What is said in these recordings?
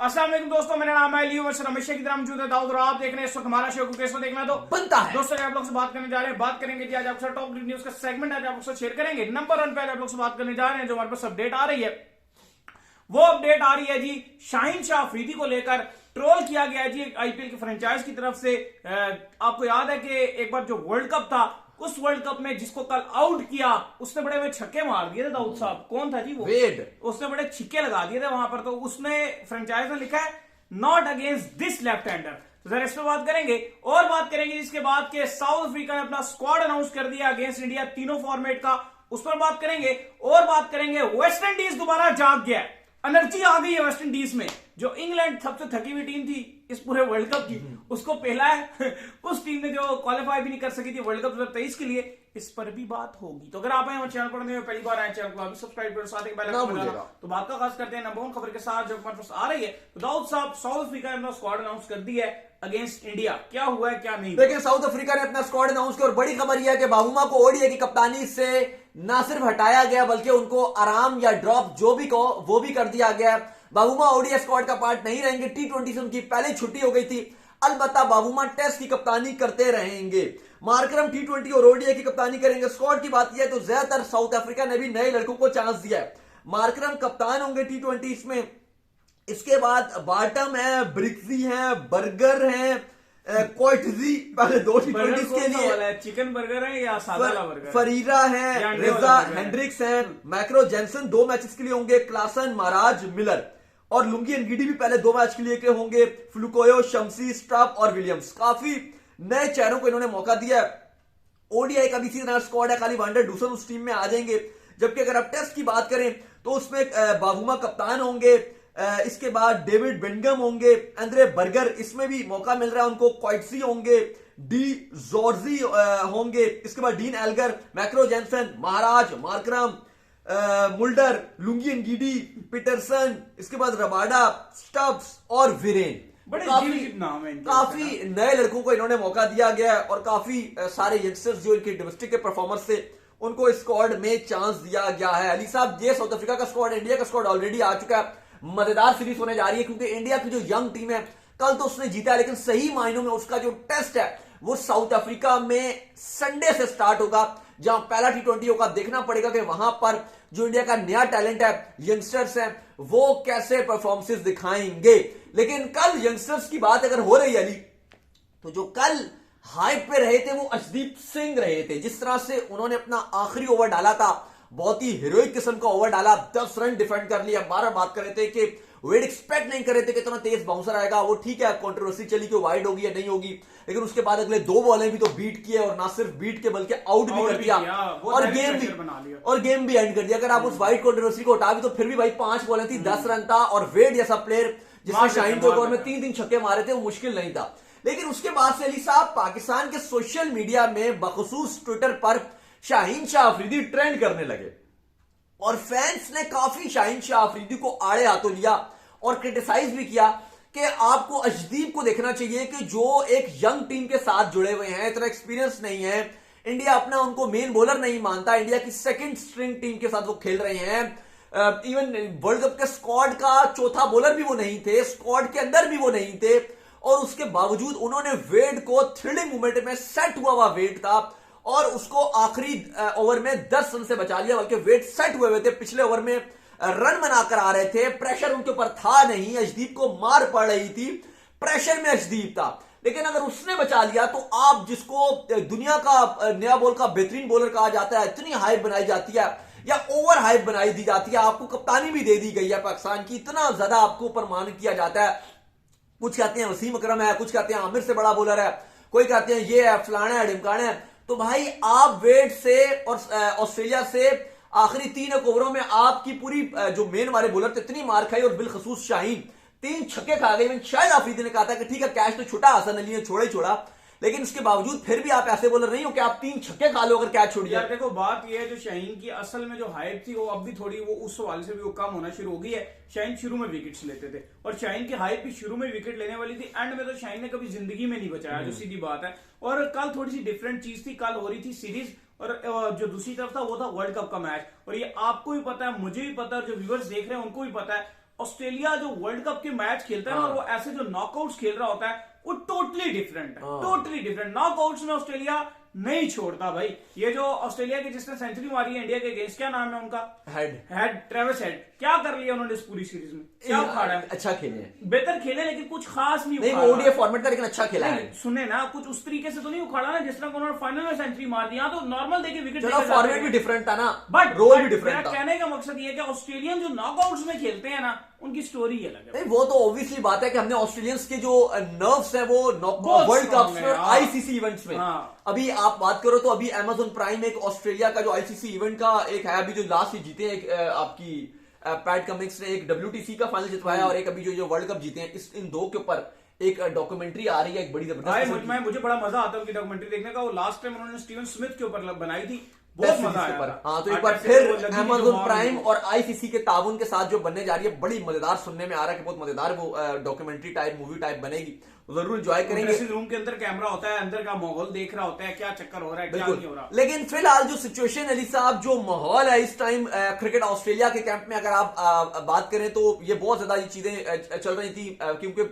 अस्सलाम वालेकुम दोस्तों, मेरा नाम है लियो वसर। हमेशा की तरह मौजूद है दाऊद और आप देख रहे हैं इस वक्त हमारा शो को। कैसे देखना तो बनता है दोस्तों, आप लोग से बात करने जा रहे हैं, बात करेंगे जी आज आपके साथ टॉप न्यूज का सेगमेंट आज आप लोग से शेयर करेंगे। नंबर 1 पे आप लोग से बात करने जा रहे हैं जो हमारे पास अपडेट आ रही है, वो अपडेट आ रही है जी शाहीन शाह अफरीदी को लेकर ट्रोल किया गया है जी आईपीएल की फ्रेंचाइज की तरफ से। आपको याद है कि एक बार जो वर्ल्ड कप था, उस वर्ल्ड कप में जिसको कल आउट किया उसने बड़े बड़े छक्के मार दिए थे दाऊद साहब। कौन था जी वो? वेड। उसने बड़े छिक्के लगा दिए थे वहां पर। तो उसने फ्रेंचाइज ने लिखा है not against this left hander. तो जरा इस पर बात करेंगे और बात करेंगे इसके बाद के साउथ अफ्रीका ने अपना स्क्वाड अनाउंस कर दिया अगेंस्ट इंडिया तीनों फॉर्मेट का, उस पर बात करेंगे। और बात करेंगे वेस्ट इंडीज दोबारा जाग गया, एनर्जी आ गई है वेस्ट इंडीज में। जो इंग्लैंड सबसे थकी हुई टीम थी इस पूरे वर्ल्ड कप की, उसको पहला है उस टीम ने जो क्वालिफाई भी नहीं कर सकी थी वर्ल्ड कप 2023 के लिए, इस पर भी बात होगी। तो अगर आप हमारे चैनल पर पहली बार आए, चैनल को अभी सब्सक्राइब करो, साथ ही बेल आइकन दबाना। तो बात का खास करते हैं नंबर 1 खबर के साथ जो हमारे पास आ रही है। तो दाऊद साहब, साउथ अफ्रीका ने अपना स्क्वाड अनाउंस कर दी है अगेंस्ट इंडिया, क्या हुआ है क्या नहीं? देखिए, साउथ अफ्रीका ने अपना स्क्वाड अनाउंस किया और बड़ी खबर यह है कि बाबूमा को ओडीआई की कप्तानी से ना सिर्फ हटाया गया बल्कि उनको आराम या ड्रॉप जो भी कहो वो भी कर दिया गया। बाबूमा ओडीआई स्क्वाड का पार्ट नहीं रहेंगे। टी20 से उनकी पहले छुट्टी हो गई थी। अलबत्ता बाबूमा टेस्ट की कप्तानी करते रहेंगे। मार्करम टी20 और ओडीआई की कप्तानी करेंगे। स्क्वाड की बात की है तो ज्यादातर साउथ अफ्रीका ने भी नए लड़कों को चांस दिया है। मार्करम कप्तान होंगे टी20 में। इसके बाद बाटम है, ब्रिक्सी है, बर्गर है, कोइटजी पहले दो टी20 के लिए, चिकन बर्गर है या सादा बर्गर? फरीरा है, रिजा हेंड्रिक्स है, मैक्रो जेंसन 2 मैचेस के लिए होंगे, क्लासन, महाराज, मिलर और लुंगी एनगीडी भी पहले 2 मैच के लिए के होंगे, फ्लुकोयो, शम्सी, स्ट्राप और विलियम्स। काफी नए चेहरों को इन्होंने मौका दिया है। ओडीआई का भी इसी तरह स्क्वाड है, खाली वांडर डूसन उस टीम में आ जाएंगे। जबकि अगर आप टेस्ट की बात करें तो उसमें बाबूमा कप्तान होंगे, इसके बाद डेविड बेंगम होंगे, एंड्रे बर्गर इसमें भी मौका मिल रहा है उनको, क्वाइटसी होंगे, डी जॉर्जी होंगे, इसके बाद डीन एल्गर, मैक्रो Jansen, Maharaj, Markram, Mulder, Lungi Ngidi, Petersen, इसके बाद रबाडा, स्टब्स और वीरेन। बड़े अजीब नाम है। काफी नए लड़कों को इन्होंने मौका दिया गया है और काफी सारे यंगस्टर्स जो इनके डोमेस्टिक के परफॉर्मेंस से उनको इस स्क्वाड में चांस दिया गया है। अली साहब, ये साउथ अफ्रीका का स्क्वाड, इंडिया का स्क्वाड ऑलरेडी आ चुका है। मजेदार सीरीज होने जा रही है क्योंकि इंडिया की जो यंग टीम है, कल तो उसने जीता है लेकिन सही मायनों में उसका जो टेस्ट है वो साउथ अफ्रीका में संडे से स्टार्ट होगा, जहां पहला टी20 होगा। देखना पड़ेगा कि वहां पर जो इंडिया का नया टैलेंट है, यंगस्टर्स हैं, वो कैसे परफॉर्मेंसेस दिखाएंगे। लेकिन कल यंगस्टर्स की बात अगर हो रही है अली, तो जो कल हाइप पे रहे थे वो अर्शदीप सिंह रहे थे। जिस तरह से उन्होंने अपना आखिरी ओवर डाला था, बहुत ही हीरोइक किस्म का ओवर डाला, 10 रन डिफेंड कर लिया। बार बात कर रहे थे कि वेट एक्सपेक्ट नहीं कर रहे थे कि इतना तेज बाउंसर आएगा। वो ठीक है, कंट्रोवर्सी चली कि वाइड होगी या नहीं होगी, लेकिन उसके बाद अगले 2 बॉलें भी तो बीट किए और ना सिर्फ बीट के बल्कि आउट भी कर दिया और गेम भी एंड कर दिया। अगर आप उस वाइड कंट्रोवर्सी को हटा भी तो फिर भी भाई 5 बॉलें थी, 10 रन था और वेट जैसा प्लेयर जिसने शाहीन के ओवर में 3 छक्के मारे थे वो मुश्किल नहीं था। लेकिन उसके बाद से अली साहब पाकिस्तान के सोशल मीडिया में बखसूस ट्विटर पर शाहीन शाह अफरीदी ट्रेंड करने लगे और फैंस ने काफी शाहीन शाह अफरीदी को आड़े हाथों लिया और क्रिटिसाइज भी किया कि आपको अर्शदीप को देखना चाहिए कि जो एक यंग टीम के साथ जुड़े हुए हैं, इतना एक्सपीरियंस नहीं है, इंडिया अपना उनको मेन बॉलर नहीं मानता, इंडिया की सेकंड स्ट्रिंग टीम के साथ वो खेल रहे हैं। इवन वर्ल्ड कप के स्क्वाड का चौथा बॉलर भी वो नहीं थे, स्क्वाड के अंदर भी वो नहीं थे और उसके बावजूद उन्होंने वेट को थ्रिलिंग मोमेंट में सेट हुआ वेट था और उसको आखिरी ओवर में 10 रन से बचा लिया। बल्कि वेट सेट हुए थे, पिछले ओवर में रन बनाकर आ रहे थे, प्रेशर उनके ऊपर था नहीं, अर्शदीप को मार पड़ रही थी, प्रेशर में अर्शदीप था। लेकिन अगर उसने बचा लिया तो आप जिसको दुनिया का नया बॉल का बेहतरीन बॉलर कहा जाता है, इतनी हाइप बनाई जाती है या ओवर हाइप बनाई दी जाती है, आपको कप्तानी भी दे दी गई है पाकिस्तान की, इतना ज्यादा आपको ऊपर मान किया जाता है। कुछ कहते हैं वसीम अकरम है, कुछ कहते हैं आमिर से बड़ा बॉलर है, कोई कहते हैं ये है, फलाना है, ढिमकाना है। तो भाई आप वेट से और ऑस्ट्रेलिया से आखिरी 3 ओवरों में आपकी पूरी जो मेन हमारे बॉलर थे इतनी मार खाई और बिलखसूस शाहीन 3 छक्के खा गए। शायद अफरीदी ने कहा था कि ठीक है कैच तो छुटा, हसन अली ने छोड़ा ही छोड़ा, लेकिन उसके बावजूद फिर भी आप ऐसे बॉलर नहीं हो कि आप 3 छक्के खा लो अगर कैच छोड़ दिया। देखो बात यह है, जो शाहीन की असल में जो हाइप थी वो अब भी थोड़ी वो उस सवाल से भी वो कम होना शुरू हो गई है। शाहीन शुरू में विकेट्स लेते थे और शाहीन की हाइप भी शुरू में विकेट लेने वाली थी, एंड में तो शाहीन ने कभी जिंदगी में नहीं बचाया, जो सीधी बात है। और कल थोड़ी सी डिफरेंट चीज थी, कल हो रही थी सीरीज और जो दूसरी तरफ था वो था वर्ल्ड कप का मैच। और ये आपको भी पता है, मुझे भी पता है, जो व्यूअर्स देख रहे हैं उनको भी पता है। ऑस्ट्रेलिया जो वर्ल्ड कप के मैच खेलता है ना, और वो ऐसे जो नॉकआउट्स खेल रहा होता है, वो टोटली डिफरेंट है, टोटली डिफरेंट। नॉकआउट्स में ऑस्ट्रेलिया नहीं छोड़ता भाई। ये जो ऑस्ट्रेलिया की जिसने सेंचुरी मारी है इंडिया के अगेंस्ट, क्या नाम है उनका? Head, Travis head. क्या कर लिया उन्होंने इस पूरी सीरीज में? क्या उखाड़ा है? अच्छा खेले, बेहतर खेले, लेकिन कुछ खास नहीं उखाड़ा। वो ओडीआई फॉर्मेट का, लेकिन अच्छा खेला है। सुने ना, कुछ उस तरीके से तो नहीं उखाड़ा ना जिस तरह उन्होंने फाइनल में सेंचुरी मार दी। तो नॉर्मल देखिए विकेट, फॉर्मेट भी डिफरेंट था ना, बट रोल भी डिफरेंट था। कहने का मकसद ये है कि ऑस्ट्रेलियन जो नॉकआउट्स में खेलते हैं ना, उनकी स्टोरी अलग है। नहीं, वो तो ऑब्वियसली बात है कि हमने ऑस्ट्रेलियंस के जो नर्व्स है वो वर्ल्ड कप्स में, आईसीसी इवेंट्स में। अभी आप बात करो तो अभी अमेज़न प्राइम एक ऑस्ट्रेलिया का जो आईसीसी इवेंट का एक है, अभी जो लास्ट जीते हैं, आपकी पैट कमिंग्स ने एक WTC का फाइनल जितवाया, और एक अभी जो वर्ल्ड कप जीते हैं, इन दो के ऊपर एक डॉक्यूमेंट्री आ रही है, एक बड़ी जबरदस्त। मुझे बड़ा मजा आता है उनकी डॉक्यूमेंट्री देखने का। वो लास्ट टाइम उन्होंने स्टीवन स्मिथ के ऊपर बनाई थी, बहुत मजा आया। हाँ, तो एक बार फिर अमेज़न प्राइम और आईसीसी के ताउन के साथ जो बनने जा रही है, बड़ी मजेदार, सुनने में आ रहा है कि बहुत मजेदार वो डॉक्यूमेंट्री टाइप, मूवी टाइप बनेगी। जरूर एंजॉय करेंगे। रूम के अंदर कैमरा होता है, अंदर का माहौल देख रहा होता है, क्या चक्कर हो रहा है, क्या नहीं हो रहा। लेकिन फिलहाल जो सिचुएशन अली साहब, जो माहौल है इस टाइम क्रिकेट ऑस्ट्रेलिया के कैंप में, अगर आप बात करें तो ये बहुत ज्यादा ये चीजें चल रही थी, क्योंकि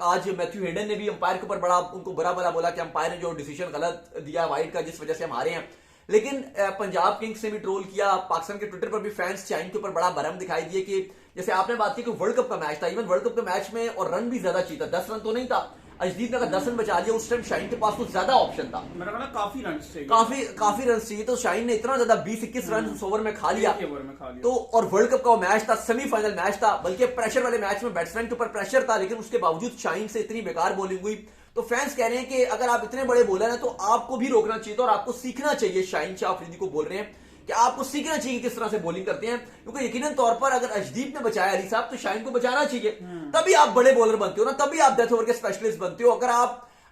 आज मैथ्यू हेडन ने भी अंपायर के ऊपर बड़ा उनको बुरा बोला कि अंपायर ने जो डिसीजन गलत दिया वाइड का, जिस वजह से हम हारे हैं। लेकिन पंजाब किंग्स ने भी ट्रोल किया, पाकिस्तान के ट्विटर पर भी फैंस शाहीन के ऊपर बड़ा भरम दिखाई दिए कि जैसे आपने बात की कि वर्ल्ड कप का मैच था, इवन वर्ल्ड कप के मैच में और रन भी ज्यादा चाहिए था, 10 रन तो नहीं था। अजदीप ने अगर 10 रन बचा लिया, उस टाइम शाहीन के पास तो ज्यादा ऑप्शन था, मेरा कहना काफी रन चाहिए, काफी रन चाहिए। तो शाहीन ने इतना ज्यादा 20-21 रन उस ओवर में खा लिया। तो और वर्ल्ड कप का मैच था, सेमीफाइनल मैच था, बल्कि प्रेशर वाले मैच में बैट्समैन के ऊपर प्रेशर था, लेकिन उसके बावजूद शाहीन से इतनी बेकार बॉलिंग हुई। तो फैंस कह रहे हैं कि अगर आप इतने बड़े बॉलर हैं तो आपको भी रोकना चाहिए था और आपको सीखना चाहिए। शाहीन शाह अफरीदी को बोल रहे हैं कि आपको सीखना चाहिए किस तरह से बॉलिंग करते हैं, क्योंकि यकीनन तौर पर अगर अजदीप ने बचाया अली साहब, तो शाहीन को बचाना चाहिए। तभी आप बड़े बॉलर बनते हो ना, तभी आप डेथ ओवर के स्पेशलिस्ट बनते हो।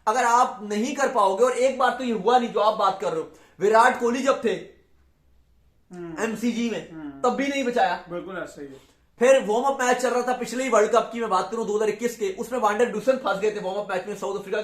अगर आप नहीं कर पाओगे, और एक बार तो ये हुआ नहीं जो आप बात कर रहे हो, विराट कोहली जब थे एमसीजी में तब भी नहीं बचाया, बिल्कुल ऐसा ही है। फिर वार्म अप मैच चल रहा था पिछले ही वर्ल्ड कप की मैं बात करूं 2021 के, उसमें वांडर डुसन फंस गए थे वार्म अप मैच में, साउथ अफ्रीका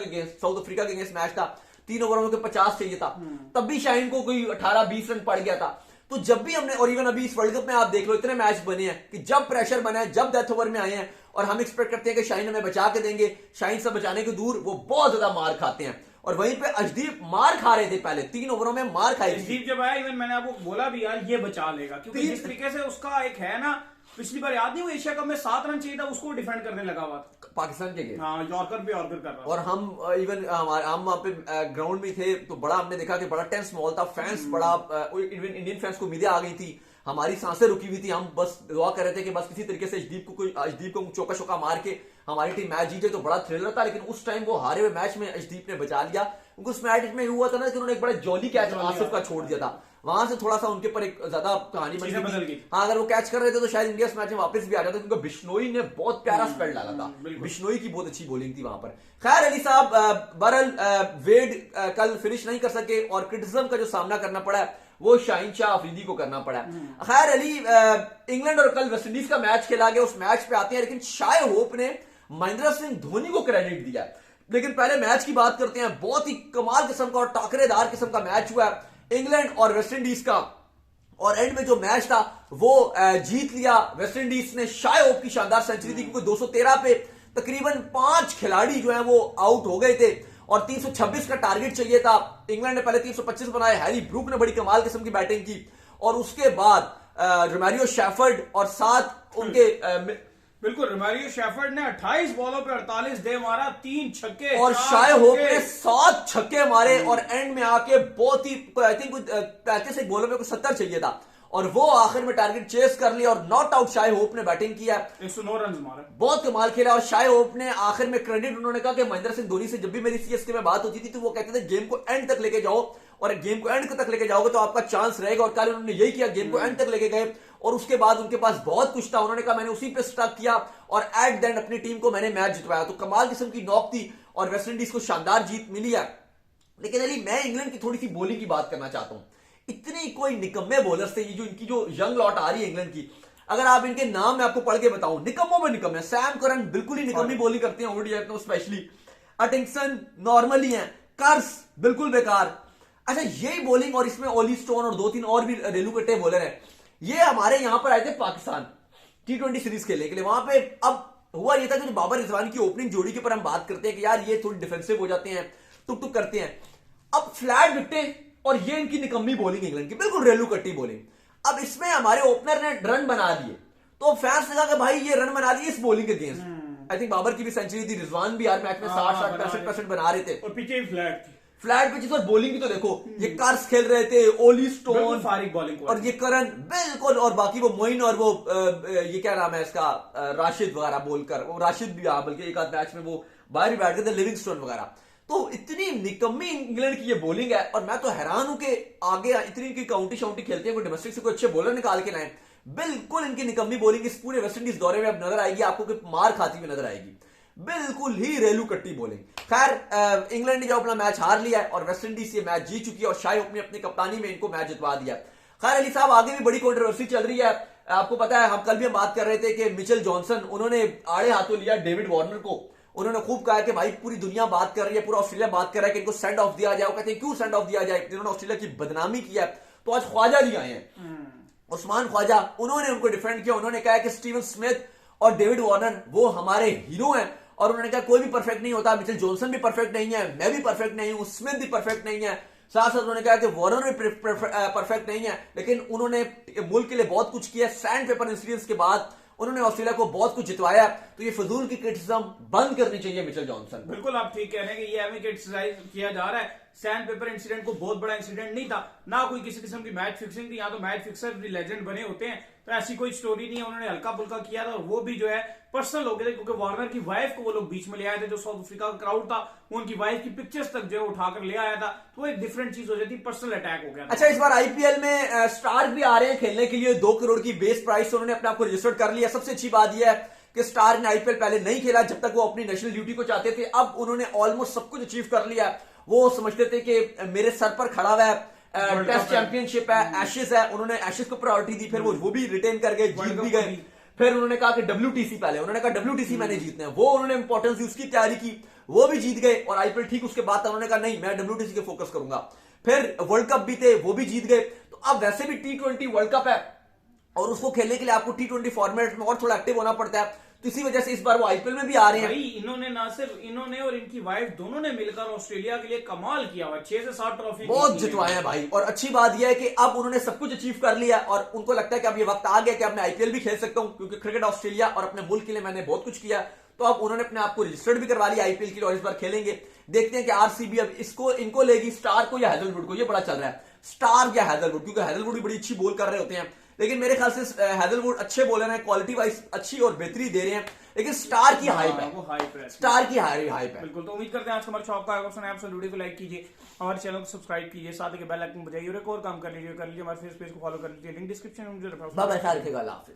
के अगेंस्ट मैच था, 3 ओवरों के 50 चाहिए था, तब भी शाहीन को कोई 18-20 रन पड़ गया था। तो जब भी हमने, और इवन अभी इस वर्ल्ड कप में आप देख लो इतने मैच बने हैं कि जब प्रेशर बना है, जब डेथ ओवर में आए हैं, और हम एक्सपेक्ट करते हैं कि शाहीन हमें बचा के देंगे, शाहीन से बचाने के दूर वो बहुत ज्यादा मार खाते हैं। और वहीं पे अजदीप मार खा रहे थे, पहले 3 ओवरों में मार खाई। अजदीप जब आया, इवन मैंने आपको बोला भी यार ये बचा लेगा, क्योंकि जिस तरीके से उसका एक है ना, पिछली बार याद नहीं वो एशिया कप में 7 रन चाहिए था, उसको डिफेंड करने लगा हुआ पाकिस्तान के लिए। हाँ, यॉर्कर कर रहा। और हम इवन हम वहां पे ग्राउंड में थे तो बड़ा हमने देखा कि बड़ा टेंस माहौल था, फैंस बड़ा, इवन इंडियन फैंस को उम्मीदें आ गई थी, हमारी सांसें रुकी हुई थी, हम बस दुआ कर रहे थे कि बस किसी तरीके से अजदीप को चौका चौका मार के हमारी टीम मैच जीते, तो बड़ा थ्रिलर था। लेकिन उस टाइम वो हारे हुए मैच में अजदीप ने बचा लिया, क्योंकि उस मैच में हुआ था ना कि उन्होंने एक बड़ा जॉली कैच आसिफ का छोड़ दिया था, वहां से थोड़ा सा उनके ऊपर एक ज्यादा कहानी बन गई। हाँ, अगर वो कैच कर रहे थे तो शायद इंडिया इस मैच में वापस भी आ जाता, क्योंकि बिश्नोई ने बहुत प्यारा स्पेल डाला था, बिश्नोई की बहुत अच्छी बॉलिंग थी वहां पर। खैर अली साहब, बहरहाल वेड कल फिनिश नहीं कर सके और क्रिटिसिज्म का जो सामना करना पड़ा है वो शाहीन शाह अफरीदी को करना पड़ा। खैर अली, इंग्लैंड और कल वेस्टइंडीज का मैच खेला गया, उस मैच पे आते हैं, लेकिन शाय होप ने महेंद्र सिंह धोनी को क्रेडिट दिया। लेकिन पहले मैच की बात करते हैं, बहुत ही कमाल किस्म का और टाकरेदार किस्म का मैच हुआ इंग्लैंड और वेस्टइंडीज का, और एंड में जो मैच था वो जीत लिया वेस्टइंडीज ने। शाय होप की शानदार सेंचुरी थी, क्योंकि 213 पे तकरीबन 5 खिलाड़ी जो है वो आउट हो गए थे और 326 का टारगेट चाहिए था। इंग्लैंड ने पहले 325 बनाए, हैरी ब्रूक ने बड़ी कमाल किस्म की बैटिंग की, और उसके बाद रोमेरियो शेफर्ड और 7 उनके बिल्कुल, रोमेरियो शेफर्ड ने 28 बॉलों पे 48 दे मारा, 3 छक्के, और शाय होप ने 7 छक्के मारे, और एंड में आके बहुत ही, आई थिंक 35 बॉलों में कुछ 70 चाहिए था, और वो आखिर में टारगेट चेस कर लिया, और नॉट आउट शाय होप ने बैटिंग किया, 109 रन मारे, बहुत कमाल खेला। और शाय होप ने आखिर में क्रेडिट, उन्होंने कहा कि महेंद्र सिंह धोनी से जब भी मेरी सीएसके में बात होती थी तो वो कहते थे गेम को एंड तक लेके जाओ, और गेम को एंड तक लेके जाओगे तो आपका चांस रहेगा, और कल उन्होंने यही किया, गेम को एंड तक लेके गए, और उसके बाद उनके पास बहुत कुछ था, उन्होंने कहा मैंने उसी पे स्टक किया और एट द एंड अपनी टीम को मैंने मैच जितवाया। तो कमाल किस्म की नॉक थी और वेस्टइंडीज को शानदार जीत मिली है। लेकिन अली, मैं इंग्लैंड की थोड़ी सी बॉलिंग की बात करना चाहता हूं। इतनी कोई निकम्मे बॉलर्स थे, ये जो इनकी जो यंग लॉट आ रही है इंग्लैंड की, अगर आप इनके नाम मैं आपको पढ़ के बताऊं, निकम्मों में निकम्मे। सैम करन बिल्कुल ही निकम्मी बॉलिंग करते हैं ओडीआई में स्पेशली, अटिंगसन नॉर्मली है, कर्स बिल्कुल बेकार। अच्छा, यही बॉलिंग, और इसमें ओली स्टोन और 2-3 और भी रेलू कट्टे बॉलर हैं, ये हमारे यहां पर आए थे पाकिस्तान, T20 सीरीज खेलने के लिए। वहां पे अब हुआ ये था कि बाबर रिजवान की ओपनिंग जोड़ी के ऊपर हम बात करते हैं कि यार ये थोड़ी डिफेंसिव हो जाते हैं, टुक टुक करते हैं। अब फ्लैट विकेटें और ये इनकी निकम्मी बॉलिंग इंग्लैंड की, बिल्कुल रेलू कट्टी बॉलिंग। अब इसमें हमारे ओपनर ने रन बना दिए, तो फैंस ने कहा कि भाई ये रन बना दिए इस बॉलिंग के अगेंस्ट। आई थिंक बाबर की भी सेंचुरी थी, रिजवान भी हर मैच में 60-65% बना रहे थे, और पीछे फ्लैट थी, फ्लैट पिचेस। और बॉलिंग भी तो देखो, ये कार्स खेल रहे थे, ओली स्टोन, फारिग बॉलिंग और ये करन, बिल्कुल, और बाकी वो मोइन और वो ये क्या नाम है इसका, राशिद वगैरह बोलकर, वो राशिद भी बल्कि एक आध मैच में वो बाहर भी बैठ गए थे, लिविंगस्टोन वगैरह। तो इतनी निकम्मी इंग्लैंड की ये बॉलिंग है, और मैं तो हैरान हूं कि आगे इतनी इनकी काउंटी शाउंटी खेलते हैं, कोई डोमेस्टिक से कोई अच्छे बॉलर निकाल के लाए। बिल्कुल इनकी निकम्मी बॉलिंग इस पूरे वेस्ट इंडीज दौरे में अब नजर आएगी आपको, कि मार खाती हुई नजर आएगी, बिल्कुल ही रेलू कट्टी बॉलिंग। खैर इंग्लैंड ने जो अपना मैच हार लिया है और वेस्ट इंडीज ये मैच जीत चुकी है, और शाही होप ने अपनी कप्तानी में इनको मैच जितवा दिया। खैर अली साहब, आगे भी बड़ी कंट्रोवर्सी चल रही है। आपको पता है, हम कल भी बात कर रहे थे कि मिचेल जॉनसन, उन्होंने आड़े हाथों लिया डेविड वार्नर को। उन्होंने खूब कहा कि भाई पूरी दुनिया बात कर रही है, पूरा ऑस्ट्रेलिया बात कर रहा है कि इनको सेंड ऑफ दिया जाए। वो कहते हैं क्यों सेंड ऑफ दिया जाए, जिन्होंने ऑस्ट्रेलिया की बदनामी किया है। तो आज ख्वाजा जी आए हैं, उस्मान ख्वाजा, उन्होंने उनको डिफेंड किया। उन्होंने कहा कि स्टीवन स्मिथ और डेविड वार्नर वो हमारे हीरो हैं, और उन्होंने कहा कोई भी परफेक्ट नहीं होता, मिचेल जॉनसन भी परफेक्ट नहीं है, मैं भी परफेक्ट नहीं हूं, स्मिथ भी परफेक्ट नहीं है। साथ साथ उन्होंने कहा कि वार्नर भी परफेक्ट नहीं है, लेकिन उन्होंने मुल्क के लिए बहुत कुछ किया। सैंड पेपर इंसिडेंस के बाद उन्होंने ऑस्ट्रेलिया को बहुत कुछ जितवाया। तो ये फजूल की क्रिटिसिज्म बंद करनी चाहिए मिचेल जॉनसन। बिल्कुल आप ठीक कह रहे हैं कि ये हमें क्रिटिसाइज किया जा रहा है। सैंड पेपर इंसिडेंट को बहुत बड़ा इंसिडेंट नहीं था, ना कोई किसी किस्म की मैच फिक्सिंग थी। यहाँ तो मैच फिक्सर भी लेजेंड बने होते हैं, तो ऐसी कोई स्टोरी नहीं है। उन्होंने हल्का फुल्का किया था, और वो भी जो है पर्सनल हो गए थे, क्योंकि वार्नर की वाइफ को वो लोग बीच में ले आए थे। जो साउथ अफ्रीका का क्राउड था, वो उनकी वाइफ की पिक्चर्स तक जो है उठाकर ले आया था, तो वो एक डिफरेंट चीज हो जाती, पर्सनल अटैक हो गया। अच्छा, इस बार आईपीएल में स्टार भी आ रहे हैं खेलने के लिए। 2 करोड़ की बेस प्राइस उन्होंने अपने आप को रजिस्टर्ड कर लिया। सबसे अच्छी बात यह है कि स्टार ने आईपीएल पहले नहीं खेला जब तक वो अपनी नेशनल ड्यूटी को चाहते थे। अब उन्होंने ऑलमोस्ट सब कुछ अचीव कर लिया। वो समझते थे कि मेरे सर पर खड़ा हुआ है, टेस्ट चैंपियनशिप है, एशेज है, उन्होंने एशेज को प्रायोरिटी दी, फिर वो भी रिटेन कर गए, जीत भी गए। फिर उन्होंने कहा कि डब्ल्यूटीसी पहले, उन्होंने कहा डब्ल्यूटीसी मैंने जीतना है, वो उन्होंने इंपॉर्टेंस दी, उसकी तैयारी की, वो भी जीत गए। और आईपीएल ठीक उसके बाद उन्होंने कहा नहीं, मैं डब्ल्यूटीसी के फोकस करूंगा। फिर वर्ल्ड कप भी थे, वो भी जीत गए। तो अब वैसे भी T20 वर्ल्ड कप है, और उसको खेलने के लिए आपको T20 फॉर्मेट में और थोड़ा एक्टिव होना पड़ता है। तो इसी वजह से इस बार वो आईपीएल में भी आ रहे हैं। भाई इन्होंने ना सिर्फ इन्होंने और इनकी वाइफ दोनों ने मिलकर ऑस्ट्रेलिया के लिए कमाल किया हुआ, 6 से 7 ट्रॉफी बहुत जितवाए हैं भाई। और अच्छी बात यह है कि अब उन्होंने सब कुछ अचीव कर लिया, और उनको लगता है कि अब ये वक्त आ गया कि अब मैं आईपीएल भी खेल सकता हूं, क्योंकि क्रिकेट ऑस्ट्रेलिया और अपने मुल्क के लिए मैंने बहुत कुछ किया। तो अब उन्होंने अपने आप को रजिस्टर्ड भी करवा लिया आईपीएल के लिए, और इस बार खेलेंगे। देखते हैं कि आरसीबी अब इनको लेगी, स्टार को या हैजलवुड को, ये बड़ा चल रहा है, स्टार या हैजलवुड, क्योंकि हैजलवुड भी बड़ी अच्छी बॉल कर रहे होते हैं। लेकिन मेरे ख्याल से हैजलवुड अच्छे बॉलर हैं, क्वालिटी वाइज अच्छी और बेहतरी दे रहे हैं, लेकिन स्टार की हाइप है, वो हाइप है, स्टार की हाइप है। बिल्कुल। तो उम्मीद करते हैं आज हमारे शौक का आप वीडियो को लाइक कीजिए, हमारे चैनल को सब्सक्राइब कीजिए, साथ ही बेल आइकन बजाइए, और एक और काम कर लीजिए, हमारे फेस पेज को फॉलो कर लीजिए, लिंक डिस्क्रिप्शन में मुझे बाय बाय, ख्याल रखिएगा, अल्लाह हाफिज़।